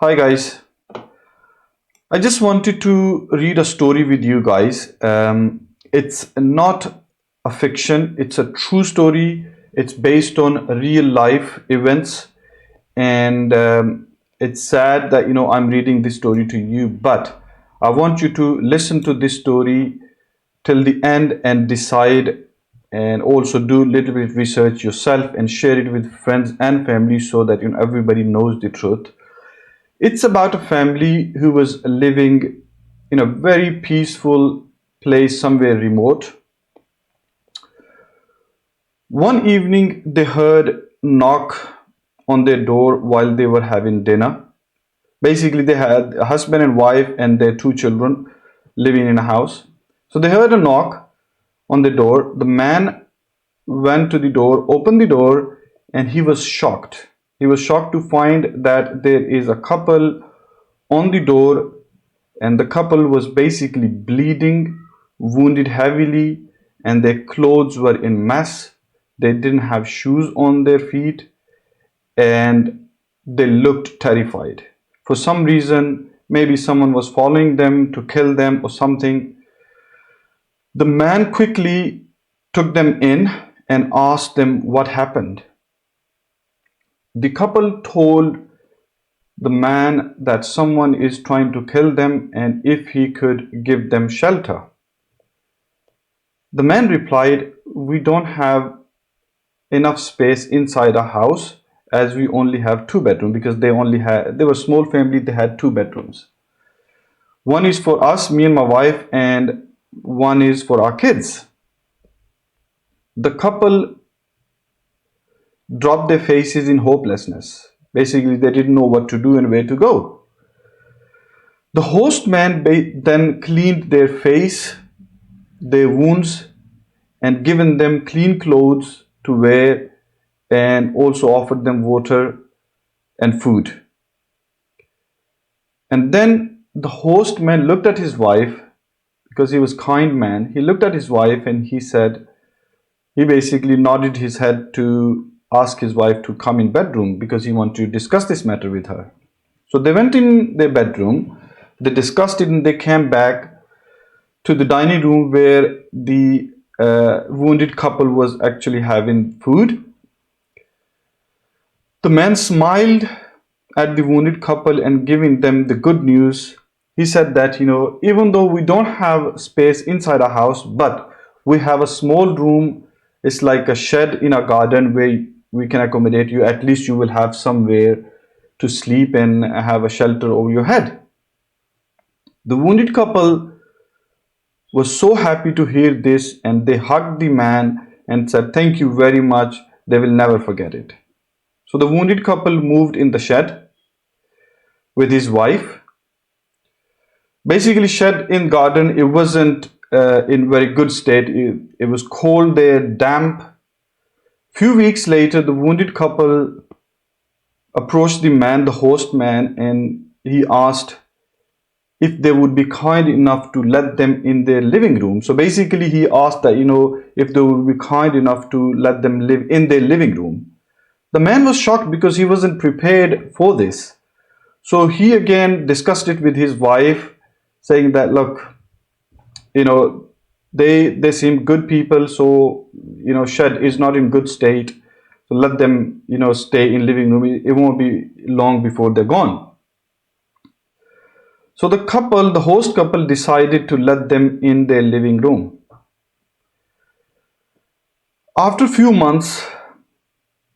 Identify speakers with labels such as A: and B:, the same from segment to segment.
A: Hi guys, I just wanted to read a story with you guys. It's not a fiction, it's a true story. It's based on real life events, and it's sad that I'm reading this story to you, but I want you to listen to this story till the end and decide, and also do a little bit of research yourself and share it with friends and family so that everybody knows the truth. It's about a family who was living in a very peaceful place somewhere remote. One evening, they heard knock on their door while they were having dinner. Basically, they had a husband and wife and their two children living in a house. So they heard a knock on the door. The man went to the door, opened the door, and he was shocked. He was shocked to find that there is a couple on the door, and the couple was basically bleeding, wounded heavily, and their clothes were in mess. They didn't have shoes on their feet, and they looked terrified. For some reason, maybe someone was following them to kill them or something. The man quickly took them in and asked them what happened. The couple told the man that someone is trying to kill them and if he could give them shelter. The man replied, "We don't have enough space inside our house as we only have two bedrooms," because they were a small family, they had two bedrooms. One is for us, me and my wife, and one is for our kids. The couple dropped their faces in hopelessness. Basically, they didn't know what to do and where to go. The host man then cleaned their face, their wounds, and given them clean clothes to wear, and also offered them water and food. And then the host man looked at his wife, because he was a kind man. He looked at his wife and he basically nodded his head to ask his wife to come in bedroom because he wanted to discuss this matter with her. So they went in their bedroom, they discussed it, and they came back to the dining room where the wounded couple was actually having food. The man smiled at the wounded couple and giving them the good news. He said that, even though we don't have space inside our house, but we have a small room. It's like a shed in a garden where we can accommodate you. At least you will have somewhere to sleep and have a shelter over your head. The wounded couple was so happy to hear this, and they hugged the man and said, "Thank you very much. They will never forget it." So the wounded couple moved in the shed with his wife. Basically, shed in garden, it wasn't in very good state. It was cold there, damp. Few weeks later, the wounded couple approached the man, the host man, and he asked if they would be kind enough to let them in their living room. So basically, he asked that, if they would be kind enough to let them live in their living room. The man was shocked because he wasn't prepared for this. So he again discussed it with his wife, saying that, look, they seem good people, so shed is not in good state. So let them stay in living room. It won't be long before they're gone. So the host couple decided to let them in their living room. After a few months,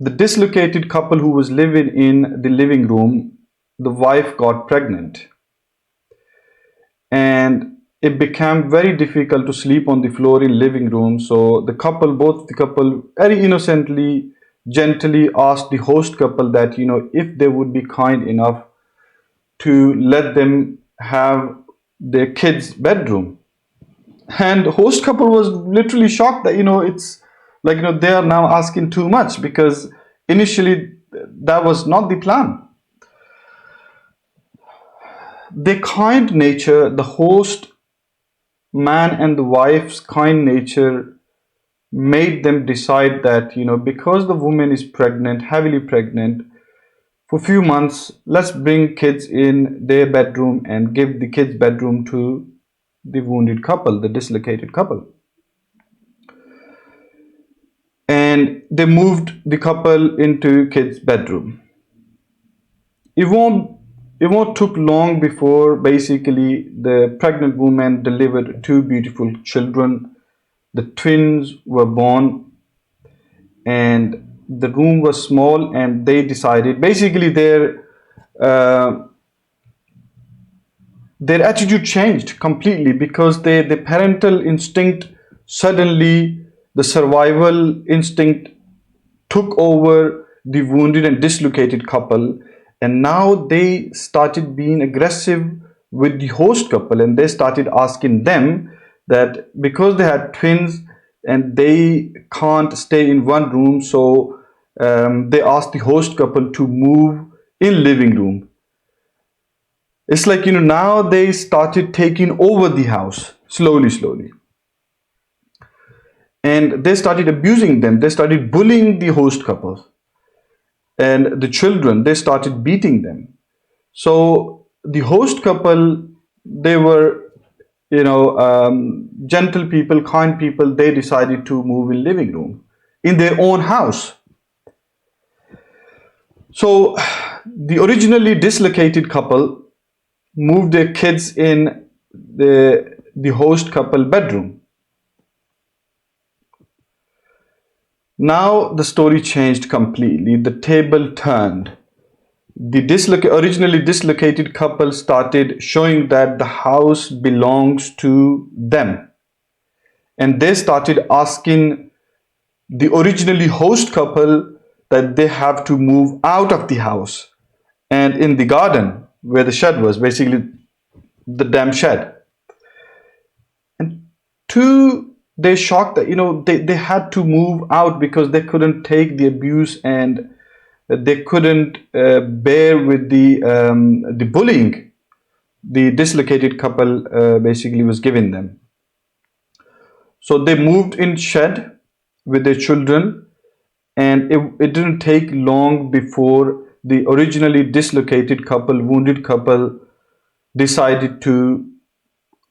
A: the dislocated couple who was living in the living room, the wife got pregnant. And it became very difficult to sleep on the floor in living room. So both the couple very innocently, gently asked the host couple that, if they would be kind enough to let them have their kids' bedroom. And the host couple was literally shocked that, it's like, they are now asking too much, because initially that was not the plan. Their kind nature, the host man and the wife's kind nature, made them decide that, because the woman is pregnant, heavily pregnant, for few months, let's bring kids in their bedroom and give the kids bedroom to the wounded couple, the dislocated couple. And they moved the couple into kids bedroom. It won't took long before basically the pregnant woman delivered two beautiful children. The twins were born, and the room was small, and they decided basically uh, their attitude changed completely because the parental instinct, suddenly the survival instinct took over the wounded and dislocated couple, and now they started being aggressive with the host couple, and they started asking them that because they had twins and they can't stay in one room, so they asked the host couple to move in living room. It's like, now they started taking over the house slowly, and they started abusing them. They started bullying the host couple, and the children, they started beating them. So the host couple, they were, gentle people, kind people. They decided to move in living room in their own house. So the originally dislocated couple moved their kids in the host couple bedroom. Now the story changed completely. The table turned. The originally dislocated couple started showing that the house belongs to them, and they started asking the originally host couple that they have to move out of the house and in the garden where the shed was, basically the damn shed. And two, they shocked that they had to move out because they couldn't take the abuse, and they couldn't bear with the bullying the dislocated couple basically was giving them. So they moved in shed with their children, and it didn't take long before the originally dislocated couple, wounded couple, decided to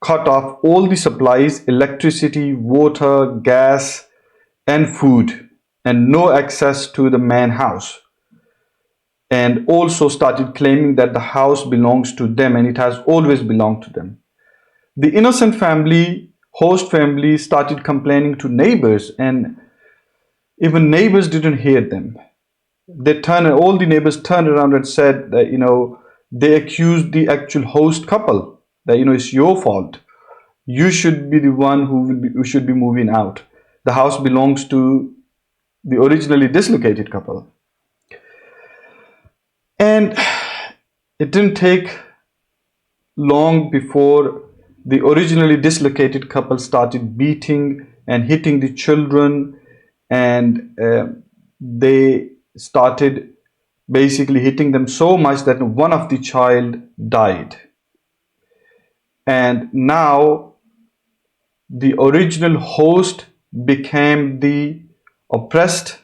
A: cut off all the supplies, electricity, water, gas, and food, and no access to the main house. And also started claiming that the house belongs to them and it has always belonged to them. The innocent family, host family, started complaining to neighbors, and even neighbors didn't hear them. All the neighbors turned around and said that, they accused the actual host couple that, it's your fault. You should be the one who should be moving out. The house belongs to the originally dislocated couple. And it didn't take long before the originally dislocated couple started beating and hitting the children, and they started basically hitting them so much that one of the child died. And now the original host became the oppressed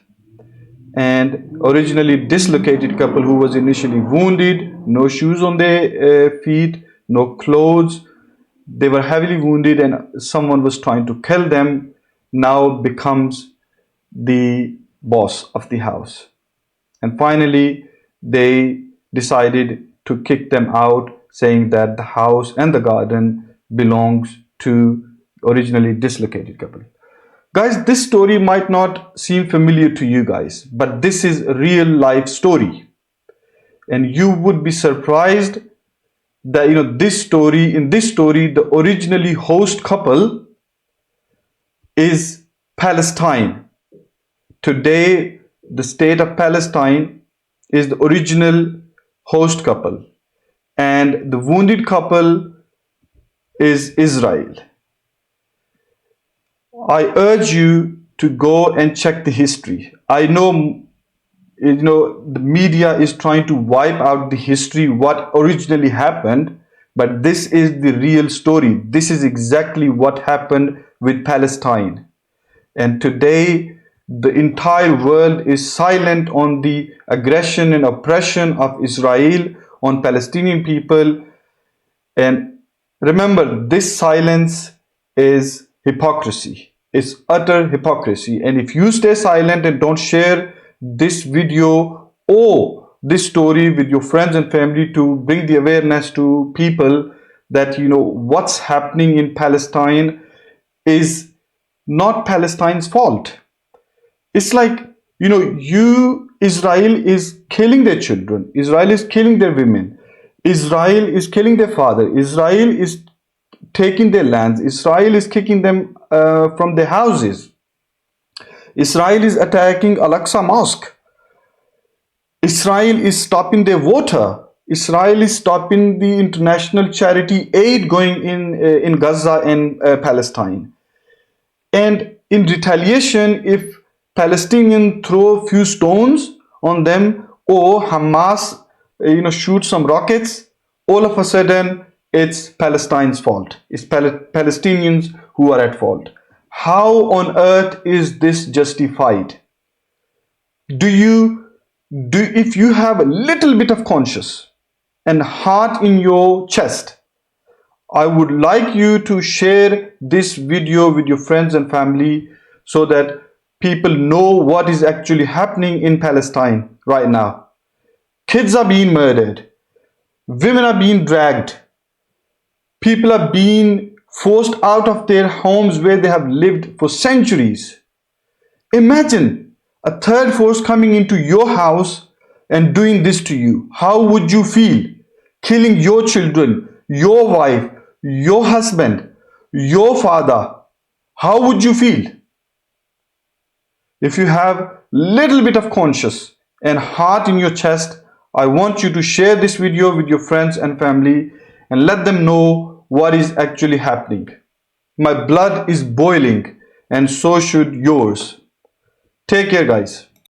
A: and originally dislocated couple who was initially wounded, no shoes on their feet, no clothes. They were heavily wounded and someone was trying to kill them, now becomes the boss of the house. And finally, they decided to kick them out, saying that the house and the garden belongs to originally dislocated couple. Guys, this story might not seem familiar to you guys, but this is a real life story. And you would be surprised that, in this story, the originally host couple is Palestine. Today, the state of Palestine is the original host couple, and the wounded couple is Israel. I urge you to go and check the history. I know, the media is trying to wipe out the history, what originally happened, but this is the real story. This is exactly what happened with Palestine. And today, The entire world is silent on the aggression and oppression of Israel on Palestinian people. And remember, this silence is hypocrisy. It's utter hypocrisy. And if you stay silent and don't share this video or this story with your friends and family to bring the awareness to people that what's happening in Palestine is not Palestine's fault. It's like, Israel is killing their children. Israel is killing their women. Israel is killing their father. Israel is taking their lands. Israel is kicking them from their houses. Israel is attacking Al-Aqsa Mosque. Israel is stopping their water. Israel is stopping the international charity aid going in Gaza and Palestine. And in retaliation, if Palestinians throw a few stones on them or Hamas shoot some rockets, all of a sudden it's Palestine's fault. It's Palestinians who are at fault. How on earth is this justified? If you have a little bit of conscience and heart in your chest, I would like you to share this video with your friends and family so that people know what is actually happening in Palestine right now. Kids are being murdered. Women are being dragged. People are being forced out of their homes where they have lived for centuries. Imagine a third force coming into your house and doing this to you. How would you feel? Killing your children, your wife, your husband, your father. How would you feel? If you have little bit of conscience and heart in your chest, I want you to share this video with your friends and family and let them know what is actually happening. My blood is boiling and so should yours. Take care, guys.